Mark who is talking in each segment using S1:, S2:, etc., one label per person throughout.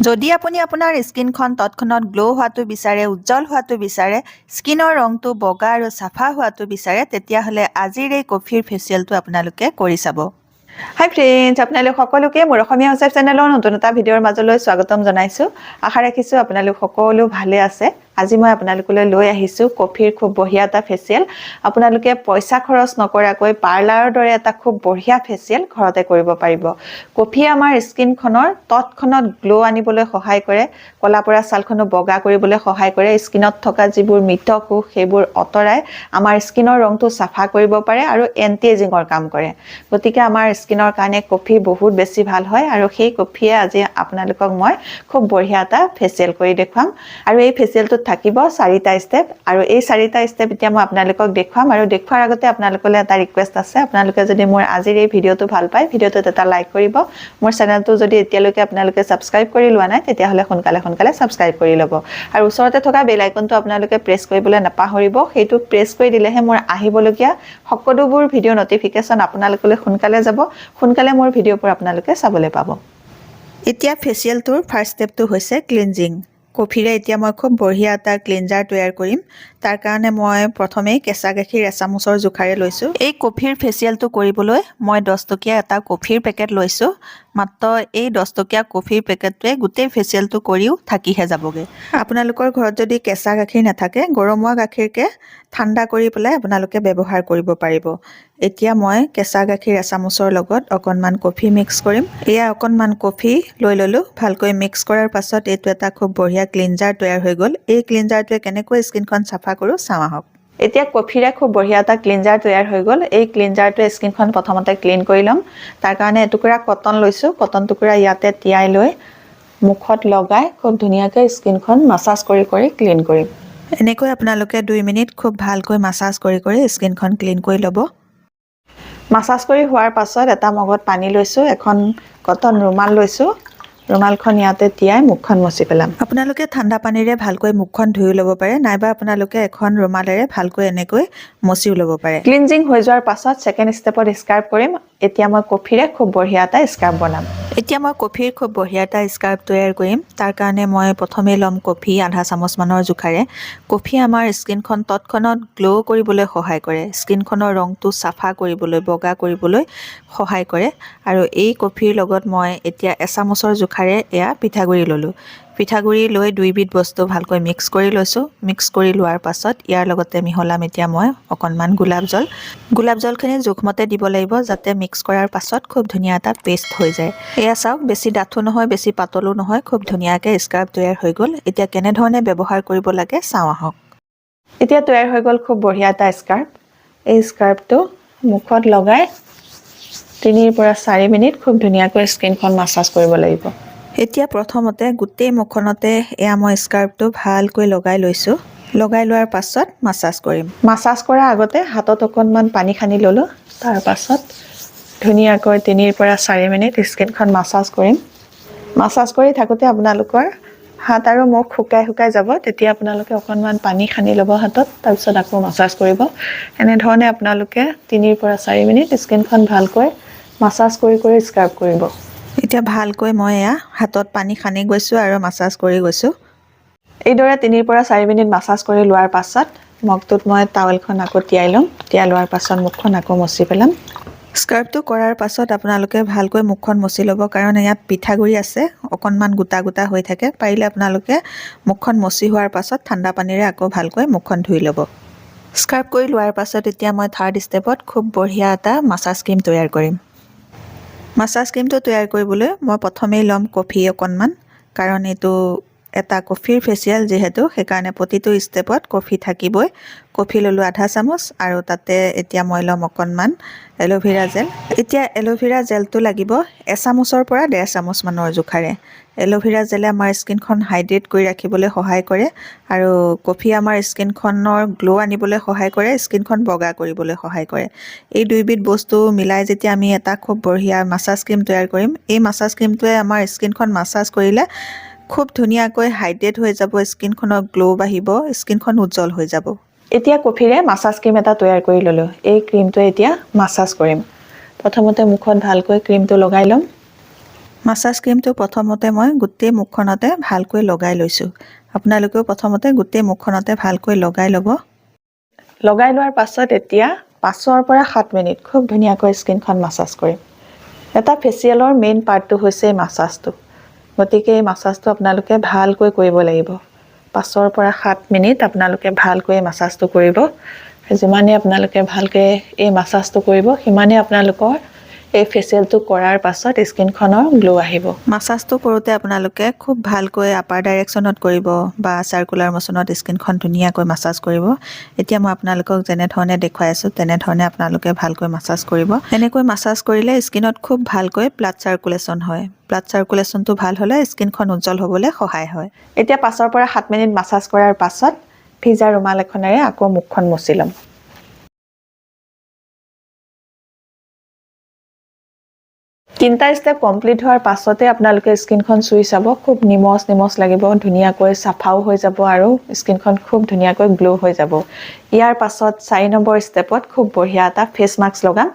S1: যদি আপুনি আপোনাৰ স্কিনখন তৎক্ষণাত গ্লো হোৱাটো বিচাৰে, উজ্জ্বল হোৱাটো বিচাৰে, স্কিনৰ ৰংটো বগা আৰু চাফা হোৱাটো বিচাৰে, তেতিয়াহ'লে আজিৰ এই কফিৰ ফেচিয়েলটো আপোনালোকে কৰি চাব।
S2: হাই ফ্ৰেণ্ডছ, আপোনালোক সকলোকে মোৰ অসমীয়া হোৱাটছআপ চেনেলৰ নতুন এটা ভিডিঅ'ৰ মাজলৈ স্বাগতম জনাইছোঁ। আশা ৰাখিছোঁ আপোনালোক সকলো ভালে আছে। আজি মই আপোনালোকলৈ লৈ আহিছোঁ কফিৰ খুব বঢ়িয়া এটা ফেচিয়েল। আপোনালোকে পইচা খৰচ নকৰাকৈ পাৰ্লাৰৰ দৰে এটা খুব বঢ়িয়া ফেচিয়েল ঘৰতে কৰিব পাৰিব। কফিয়ে আমাৰ স্কিনখনৰ তৎক্ষণাত গ্লো আনিবলৈ সহায় কৰে, ক'লা পৰা ছালখনো বগা কৰিবলৈ সহায় কৰে, স্কিনত থকা যিবোৰ মৃত কোষ সেইবোৰ আঁতৰাই আমাৰ স্কিনৰ ৰংটো চাফা কৰিব পাৰে আৰু এণ্টি এজিঙৰ কাম কৰে। গতিকে আমাৰ স্কিনৰ কাৰণে কফি বহুত বেছি ভাল হয় আৰু সেই কফিয়ে আজি আপোনালোকক মই খুব বঢ়িয়া এটা ফেচিয়েল কৰি দেখুৱাম। আৰু এই ফেচিয়েলটোত থাকিব 4টা ষ্টেপ আৰু এই 4টা ষ্টেপ এতিয়া মই আপোনালোকক দেখুৱাম। আৰু দেখুৱাৰ আগতে আপোনালোকলৈ এটা ৰিকুৱেষ্ট আছে, আপোনালোকে যদি মোৰ আজিৰ এই ভিডিঅ'টো ভাল পায়, ভিডিঅ'টোত এটা লাইক কৰিব। মোৰ চেনেলটো যদি এতিয়ালৈকে আপোনালোকে ছাবস্ক্ৰাইব কৰি লোৱা নাই, তেতিয়াহ'লে সোনকালে ছাবস্ক্ৰাইব কৰি ল'ব। আৰু ওচৰতে থকা বেল আইকনটো আপোনালোকে প্ৰেছ কৰিবলৈ নাপাহৰিব। সেইটো প্ৰেছ কৰি দিলেহে মোৰ আহিবলগীয়া সকলোবোৰ ভিডিঅ' নটিফিকেশ্যন আপোনালোকলৈ সোনকালে যাব, সোনকালে মোৰ ভিডিঅ'বোৰ আপোনালোকে চাবলৈ পাব।
S1: এতিয়া ফেচিয়েলটোৰ ফাৰ্ষ্ট ষ্টেপটো হৈছে ক্লিনজিং। কফিৰে এতিয়া মই খুব বঢ়িয়া এটা ক্লিনজাৰ তৈয়াৰ কৰিম। তাৰ কাৰণে মই প্ৰথমেই কেঁচা গাখীৰ এচামুচৰ জোখাৰে লৈছোঁ। এই কফিৰ ফেচিয়েলটো কৰিবলৈ মই 10 টকীয়া এটা কফিৰ পেকেট লৈছোঁ। মাত্ৰ এই 10 টকীয়া কফিৰ পেকেটটোৱে গোটেই ফেচিয়েলটো কৰিও থাকিহে যাবগৈ। আপোনালোকৰ ঘৰত যদি কেঁচা গাখীৰ নাথাকে, গৰমোৱা গাখীৰকে ঠাণ্ডা কৰি পেলাই আপোনালোকে ব্যৱহাৰ কৰিব পাৰিব। এতিয়া মই কেঁচা গাখীৰ এচামুচৰ লগত অকণমান কফি মিক্স কৰিম। এয়া অকণমান কফি লৈ ল'লোঁ। ভালকৈ মিক্স কৰাৰ পাছত এইটো এটা খুব বঢ়িয়া ক্লিনজাৰ তৈয়াৰ হৈ গ'ল। এই ক্লিনজাৰটোৱে কেনেকৈ স্কিনখন চাফা কৰোঁ চাওঁ আহক।
S2: এতিয়া কফিৰে খুব বঢ়িয়া এটা ক্লিনজাৰ তৈয়াৰ হৈ গ'ল। এই ক্লিনজাৰটোৱে স্কিনখন প্ৰথমতে ক্লিন কৰি ল'ম। তাৰ কাৰণে এটুকুৰা কটন লৈছোঁ। কটন টুকুৰা ইয়াতে তিয়াই লৈ মুখত লগাই খুব ধুনীয়াকৈ স্কিনখন মাছাজ কৰি ক্লিন কৰিম।
S1: এনেকৈ আপোনালোকে 2 মিনিট খুব ভালকৈ মাছাজ কৰি স্কিনখন ক্লিন কৰি ল'ব।
S2: মাছাজ কৰি হোৱাৰ পাছত এটা মগত পানী লৈছোঁ, এখন কটন ৰুমাল লৈছোঁ। ৰুমালখন ইয়াতে তিয়াই মুখখন মচি পেলাম।
S1: আপোনালোকে ঠাণ্ডা পানীৰে ভালকৈ মুখখন ধুই ল'ব পাৰে, নাইবা আপোনালোকে এখন ৰুমালেৰে ভালকৈ এনেকৈ মচিও ল'ব পাৰে।
S2: ক্লিনজিং হৈ যোৱাৰ পাছত ছেকেণ্ড ষ্টেপত স্ক্ৰাব কৰিম। এতিয়া মই কফিৰে খুব বঢ়িয়া এটা স্ক্ৰাব বনাম।
S1: এতিয়া মই কফিৰ খুব বঢ়িয়া এটা স্ক্ৰাব তৈয়াৰ কৰিম। তাৰ কাৰণে মই প্ৰথমেই ল'ম কফি আধা চামুচমানৰ জোখাৰে। কফি আমাৰ স্কিনখন তৎক্ষণাত গ্ল' কৰিবলৈ সহায় কৰে, স্কিনখনৰ ৰংটো চাফা কৰিবলৈ, বগা কৰিবলৈ সহায় কৰে। আৰু এই কফিৰ লগত মই এতিয়া এচামুচৰ জোখাৰে এয়া পিঠাগুড়ি ল'লোঁ। পিঠাগুড়ি লৈ 2 বিধ বস্তু ভালকৈ মিক্স কৰি লৈছোঁ। মিক্স কৰি লোৱাৰ পাছত ইয়াৰ লগতে মিহলাম এতিয়া মই অকণমান গোলাপ জল। গোলাপ জলখিনি জোখমতে দিব লাগিব, যাতে মিক্স কৰাৰ পাছত খুব ধুনীয়া এটা পেষ্ট হৈ যায়। এয়া চাওক, বেছি ডাঠো নহয়, বেছি পাতলো নহয়, খুব ধুনীয়াকৈ স্ক্ৰাব তৈয়াৰ হৈ গ'ল। এতিয়া কেনেধৰণে ব্যৱহাৰ কৰিব লাগে চাওঁ আহক।
S2: এতিয়া তৈয়াৰ হৈ গ'ল খুব বঢ়িয়া এটা স্ক্ৰাব। এই স্ক্ৰাবটো মুখত লগাই 3 পৰা 4 মিনিট খুব ধুনীয়াকৈ স্কিনখন মাছাজ কৰিব লাগিব।
S1: এতিয়া প্ৰথমতে গোটেই মুখখনতে এয়া মই স্ক্ৰাবটো ভালকৈ লগাই লৈছোঁ। লগাই লোৱাৰ পাছত মাছাজ কৰিম।
S2: মাছাজ কৰাৰ আগতে হাতত অকণমান পানী সানি ল'লোঁ। তাৰ পাছত ধুনীয়াকৈ 3 পৰা 4 মিনিট স্কিনখন মাছাজ কৰিম। মাছাজ কৰি থাকোঁতে আপোনালোকৰ হাত আৰু মুখ শুকাই যাব। তেতিয়া আপোনালোকে অকণমান পানী সানি ল'ব হাতত, তাৰপিছত আকৌ মাছাজ কৰিব। এনেধৰণে আপোনালোকে 3 পৰা 4 মিনিট স্কিনখন ভালকৈ মাছাজ কৰি স্ক্ৰাব কৰিব।
S1: এতিয়া ভালকৈ মই এয়া হাতত পানী সানি গৈছোঁ আৰু মাছাজ কৰি গৈছোঁ।
S2: এইদৰে 3 পৰা 4 মিনিট মাছাজ কৰি লোৱাৰ পাছত মগটোত মই টাৱেলখন আকৌ তিয়াই ল'ম। তিয়াই লোৱাৰ পাছত মুখখন আকৌ মচি পেলাম।
S1: স্ক্ৰাবটো কৰাৰ পাছত আপোনালোকে ভালকৈ মুখখন মচি ল'ব, কাৰণ ইয়াত পিঠাগুড়ি আছে, অকণমান গোটা গোটা হৈ থাকে। পাৰিলে আপোনালোকে মুখখন মচি হোৱাৰ পাছত ঠাণ্ডা পানীৰে আকৌ ভালকৈ মুখখন ধুই ল'ব। স্ক্ৰাব কৰি লোৱাৰ পাছত এতিয়া মই থাৰ্ড ষ্টেপত খুব বঢ়িয়া এটা মাছাজ ক্ৰীম তৈয়াৰ কৰিম। মাছাজ ক্ৰীমটো তৈয়াৰ কৰিবলৈ মই প্ৰথমেই ল'ম কফি অকণমান, কাৰণ এইটো এটা কফিৰ ফেচিয়েল যিহেতু, সেইকাৰণে প্ৰতিটো ষ্টেপত কফি থাকিবই। কফি ল'লোঁ আধা চামুচ আৰু তাতে এতিয়া মই ল'ম অকণমান এল'ভেৰা জেল। এতিয়া এল'ভেৰা জেলটো লাগিব এচামুচৰ পৰা 1.5 চামুচমানৰ জোখাৰে। এল'ভেৰা জেলে আমাৰ স্কিনখন হাইড্ৰেট কৰি ৰাখিবলৈ সহায় কৰে আৰু কফি আমাৰ স্কিনখনৰ গ্ল' আনিবলৈ সহায় কৰে, স্কিনখন বগা কৰিবলৈ সহায় কৰে। এই 2 বিধ বস্তু মিলাই যেতিয়া আমি এটা খুব বঢ়িয়া মাছাজ ক্ৰীম তৈয়াৰ কৰিম, এই মাছাজ ক্ৰীমটোৱে আমাৰ স্কিনখন মাছাজ কৰিলে খুব ধুনীয়াকৈ হাইড্ৰেট হৈ যাব, স্কিনখনৰ গ্ল' বাঢ়িব, স্কিনখন উজ্জ্বল হৈ যাব।
S2: এতিয়া কফিৰে মাছাজ ক্ৰীম এটা তৈয়াৰ কৰি ল'লোঁ। এই ক্ৰীমটোৱে এতিয়া মাছাজ কৰিম। প্ৰথমতে মুখত ভালকৈ ক্ৰীমটো লগাই ল'ম।
S1: মাছাজ ক্ৰীমটো প্ৰথমতে মই গোটেই মুখখনতে ভালকৈ লগাই লৈছোঁ। আপোনালোকেও প্ৰথমতে গোটেই মুখখনতে ভালকৈ লগাই ল'ব।
S2: লগাই লোৱাৰ পাছত এতিয়া 5 পৰা 7 মিনিট খুব ধুনীয়াকৈ স্কিনখন মাছাজ কৰিম। এটা ফেচিয়েলৰ মেইন পাৰ্টটো হৈছে মাছাজটো, গতিকে এই মাছাজটো আপোনালোকে ভালকৈ কৰিব লাগিব। 5 পৰা 7 মিনিট আপোনালোকে ভালকৈ মাছাজটো কৰিব। যিমানেই আপোনালোকে ভালকৈ এই মাছাজটো কৰিব সিমানেই আপোনালোকৰ এই ফেচিয়েলটো কৰাৰ পাছত স্কিনখনৰ গ্লো আহিব।
S1: মাছাজটো কৰোঁতে আপোনালোকে খুব ভালকৈ আপাৰ ডাইৰেকশ্যনত কৰিব বা চাৰ্কুলাৰ মোচনত স্কিনখন ধুনীয়াকৈ মাছাজ কৰিব। এতিয়া মই আপোনালোকক যেনেধৰণে দেখুৱাই আছোঁ তেনেধৰণে আপোনালোকে ভালকৈ মাছাজ কৰিব। এনেকৈ মাছাজ কৰিলে স্কিনত খুব ভালকৈ ব্লাড চাৰ্কুলেশ্যন হয়। ব্লাড চাৰ্কুলেশ্যনটো ভাল হ'লে স্কিনখন উজ্জ্বল হ'বলৈ সহায় হয়।
S2: এতিয়া 5 পৰা 7 মিনিট মাছাজ কৰাৰ পাছত ভিজা ৰুমাল এখনেৰে আকৌ মুখখন মুচি ল'ম। তিনিটা ষ্টেপ কমপ্লিট হোৱাৰ পাছতে আপোনালোকে স্কিনখন চুই চাব, খুব নিমজ লাগিব, ধুনীয়াকৈ চাফাও হৈ যাব আৰু স্কিনখন খুব ধুনীয়াকৈ গ্লো হৈ যাব। ইয়াৰ পাছত 4 নম্বৰ ষ্টেপত খুব বঢ়িয়া এটা ফেচ মাস্ক লগাম।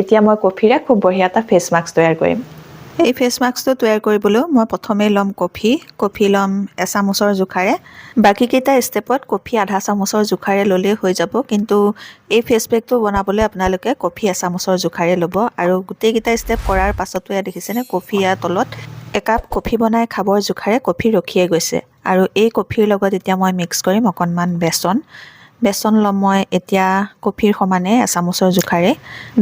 S2: এতিয়া মই কফিৰে খুব বঢ়িয়া এটা ফেচ মাস্ক তৈয়াৰ কৰিম।
S1: এই ফেচ মাস্কটো তৈয়াৰ কৰিবলৈ মই প্ৰথমেই ল'ম কফি ল'ম এচামুচৰ জোখাৰে। বাকীকেইটা ষ্টেপত কফি আধা চামুচৰ জোখাৰে ল'লেই হৈ যাব, কিন্তু এই ফেচ পেকটো বনাবলৈ আপোনালোকে কফি এচামুচৰ জোখাৰে ল'ব। আৰু গোটেইকেইটা ষ্টেপ কৰাৰ পাছতো ইয়াত দেখিছেনে কফি ইয়াৰ তলত একাপ কফি বনাই খাবৰ জোখাৰে কফি ৰখিয়ে গৈছে। আৰু এই কফিৰ লগত এতিয়া মই মিক্স কৰিম অকণমান বেচন ল'ম মই এতিয়া কফিৰ সমানে এচামুচৰ জোখাৰে।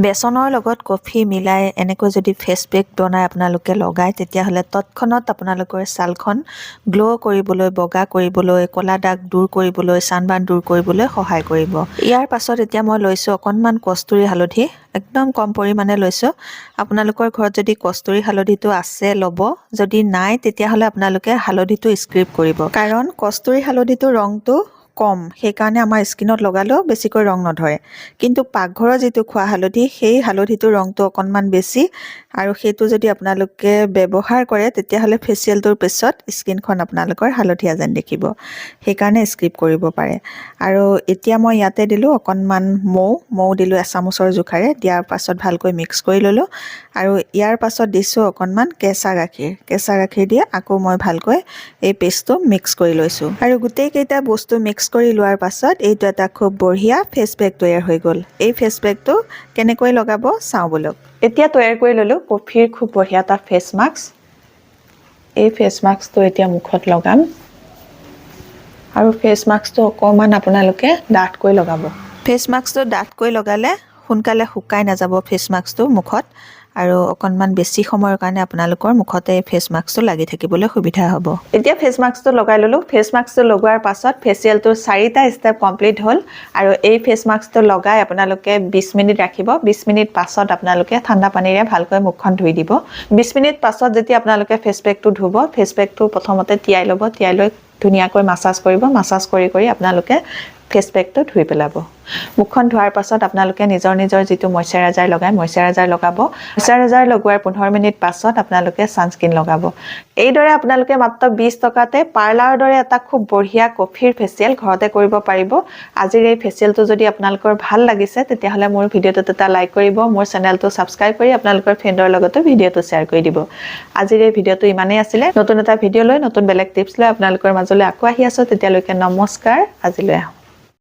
S1: বেচনৰ লগত কফি মিলাই এনেকৈ যদি ফেচ পেক বনাই আপোনালোকে লগায় তেতিয়াহ'লে তৎক্ষণাত আপোনালোকৰ ছালখন গ্ল' কৰিবলৈ, বগা কৰিবলৈ, ক'লা দাগ দূৰ কৰিবলৈ, ছানবাৰ্ণ দূৰ কৰিবলৈ সহায় কৰিব। ইয়াৰ পাছত এতিয়া মই লৈছোঁ অকণমান কস্তুৰী হালধি, একদম কম পৰিমাণে লৈছোঁ। আপোনালোকৰ ঘৰত যদি কস্তুৰী হালধিটো আছে ল'ব, যদি নাই তেতিয়াহ'লে আপোনালোকে হালধিটো স্ক্ৰিপ কৰিব, কাৰণ কস্তুৰী হালধিটোৰ ৰংটো কম, সেইকাৰণে আমাৰ স্কিনত লগালেও বেছিকৈ ৰং নধৰে। কিন্তু পাকঘৰৰ যিটো খোৱা হালধি সেই হালধিটোৰ ৰংটো অকণমান বেছি, আৰু সেইটো যদি আপোনালোকে ব্যৱহাৰ কৰে তেতিয়াহ'লে ফেচিয়েলটোৰ পিছত স্কিনখন আপোনালোকৰ হালধীয়া যেন দেখিব, সেইকাৰণে স্কিপ কৰিব পাৰে। আৰু এতিয়া মই ইয়াতে দিলোঁ অকণমান মৌ দিলোঁ এচামুচৰ জোখাৰে। দিয়াৰ পাছত ভালকৈ মিক্স কৰি ল'লোঁ আৰু ইয়াৰ পাছত দিছোঁ অকণমান কেঁচা গাখীৰ দি আকৌ মই ভালকৈ এই পেষ্টটো মিক্স কৰি লৈছোঁ। আৰু গোটেইকেইটা বস্তু মিক্স কৰি লোৱাৰ পাছত এইটো এটা খুব বঢ়িয়া ফেচ পেক তৈয়াৰ হৈ গ'ল। এই ফেচ পেকটো কেনেকৈ লগাব চাওঁ বলক।
S2: এতিয়া তৈয়াৰ কৰি ল'লোঁ কফিৰ খুব বঢ়িয়া এটা ফেচ মাস্ক। এই ফেচ মাস্কটো এতিয়া মুখত লগাম আৰু ফেচ মাস্কটো অকণমান আপোনালোকে ডাঠকৈ লগাব।
S1: ফেচ মাস্কটো ডাঠকৈ লগালে সোনকালে শুকাই নাযাব ফেচ মাস্কটো মুখত, আৰু অকণমান বেছি সময়ৰ কাৰণে আপোনালোকৰ মুখতে এই ফেচ মাস্কটো লাগি থাকিবলৈ সুবিধা হ'ব।
S2: এতিয়া ফেচ মাস্কটো লগাই ল'লোঁ। ফেচ মাস্কটো লগোৱাৰ পাছত ফেচিয়েলটোৰ 4টা ষ্টেপ কমপ্লিট হ'ল। আৰু এই ফেচ মাস্কটো লগাই আপোনালোকে 20 মিনিট ৰাখিব। 20 মিনিট পাছত আপোনালোকে ঠাণ্ডা পানীৰে ভালকৈ মুখখন ধুই দিব। 20 মিনিট পাছত যেতিয়া আপোনালোকে ফেচ পেকটো ধুব, ফেচ পেকটো প্ৰথমতে তিয়াই ল'ব, তিয়াই লৈ ধুনীয়াকৈ মাছাজ কৰিব। মাছাজ কৰি আপোনালোকে ফেচ পেকটো ধুই পেলাব। মুখখন ধোৱাৰ পাছত আপোনালোকে নিজৰ যিটো মইশ্চাৰাইজাৰ লগায় মইশ্চাৰাইজাৰ লগাব। মইশ্চাৰাইজাৰ লগোৱাৰ 15 মিনিট পাছত আপোনালোকে ছানস্ক্ৰীন লগাব। এইদৰে আপোনালোকে মাত্ৰ 20 টকাতে পাৰ্লাৰৰ দৰে এটা খুব বঢ়িয়া কফিৰ ফেচিয়েল ঘৰতে কৰিব পাৰিব। আজিৰ এই ফেচিয়েলটো যদি আপোনালোকৰ ভাল লাগিছে তেতিয়াহ'লে মোৰ ভিডিঅ'টোত এটা লাইক কৰিব, মোৰ চেনেলটো ছাবস্ক্ৰাইব কৰি আপোনালোকৰ ফ্ৰেণ্ডৰ লগতো ভিডিঅ'টো শ্বেয়াৰ কৰি দিব। আজিৰ এই ভিডিঅ'টো ইমানেই আছিলে। নতুন এটা ভিডিঅ' লৈ নতুন বেলেগ টিপছ লৈ আপোনালোকৰ মাজলৈ আকৌ আহি আছোঁ। তেতিয়ালৈকে নমস্কাৰ, আজিলৈ আহোঁ।